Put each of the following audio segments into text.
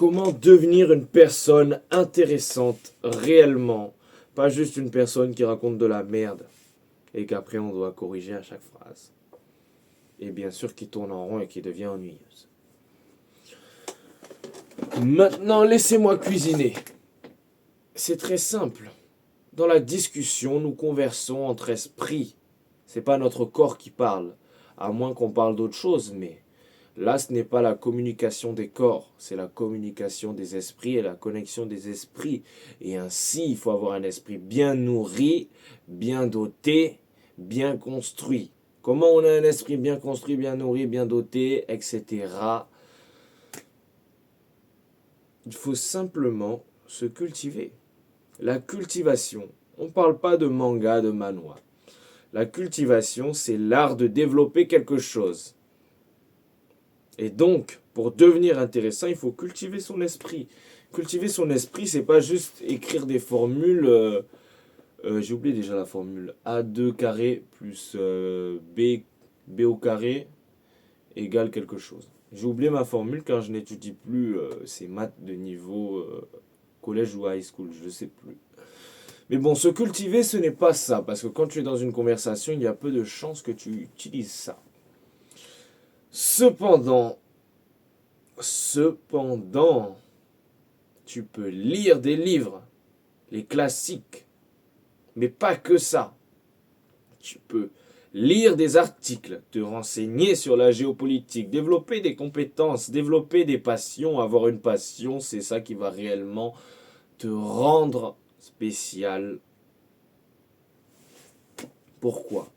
Comment devenir une personne intéressante réellement, pas juste une personne qui raconte de la merde et qu'après on doit corriger à chaque phrase. Et bien sûr qui tourne en rond et qui devient ennuyeuse. Maintenant, laissez-moi cuisiner. C'est très simple. Dans la discussion, nous conversons entre esprits. C'est pas notre corps qui parle, à moins qu'on parle d'autre chose, mais là, ce n'est pas la communication des corps, c'est la communication des esprits et la connexion des esprits. Et ainsi, il faut avoir un esprit bien nourri, bien doté, bien construit. Comment on a un esprit bien construit, bien nourri, bien doté, etc. Il faut simplement se cultiver. La cultivation, on ne parle pas de manga, de manhwa. La cultivation, c'est l'art de développer quelque chose. Et donc, pour devenir intéressant, il faut cultiver son esprit. Cultiver son esprit, c'est pas juste écrire des formules. J'ai oublié déjà la formule. A2 carré plus B au carré égale quelque chose. J'ai oublié ma formule car je n'étudie plus ces maths de niveau collège ou high school, je ne sais plus. Mais bon, se cultiver, ce n'est pas ça. Parce que quand tu es dans une conversation, il y a peu de chances que tu utilises ça. Cependant, tu peux lire des livres, les classiques, mais pas que ça. Tu peux lire des articles, te renseigner sur la géopolitique, développer des compétences, développer des passions. Avoir une passion, c'est ça qui va réellement te rendre spécial. Pourquoi ?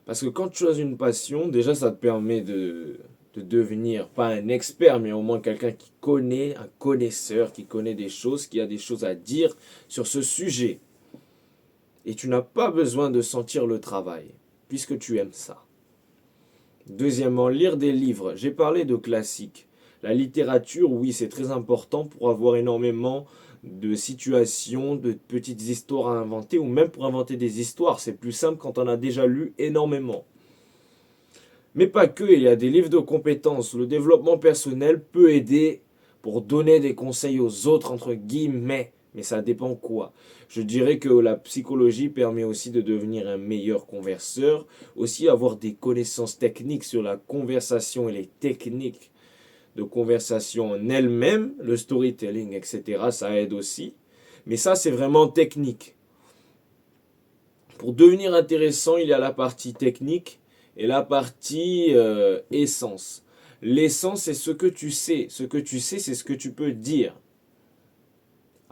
Parce que quand tu as une passion, déjà ça te permet de devenir, pas un expert, mais au moins quelqu'un qui connaît, un connaisseur, qui connaît des choses, qui a des choses à dire sur ce sujet. Et tu n'as pas besoin de sentir le travail, puisque tu aimes ça. Deuxièmement, lire des livres. J'ai parlé de classiques. La littérature, oui, c'est très important pour avoir énormément de situations, de petites histoires à inventer, ou même pour inventer des histoires. C'est plus simple quand on a déjà lu énormément. Mais pas que, il y a des livres de compétences. Le développement personnel peut aider pour donner des conseils aux autres, entre guillemets. Mais ça dépend quoi. Je dirais que la psychologie permet aussi de devenir un meilleur converseur. Aussi avoir des connaissances techniques sur la conversation et les techniques de conversation en elles-mêmes. Le storytelling, etc. Ça aide aussi. Mais ça, c'est vraiment technique. Pour devenir intéressant, il y a la partie technique et la partie essence. L'essence, c'est ce que tu sais. Ce que tu sais, c'est ce que tu peux dire.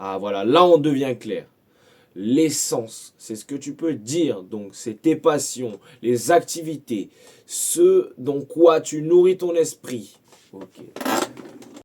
Ah voilà, là on devient clair. L'essence, c'est ce que tu peux dire. Donc, c'est tes passions, les activités, ce dont quoi tu nourris ton esprit. Ok.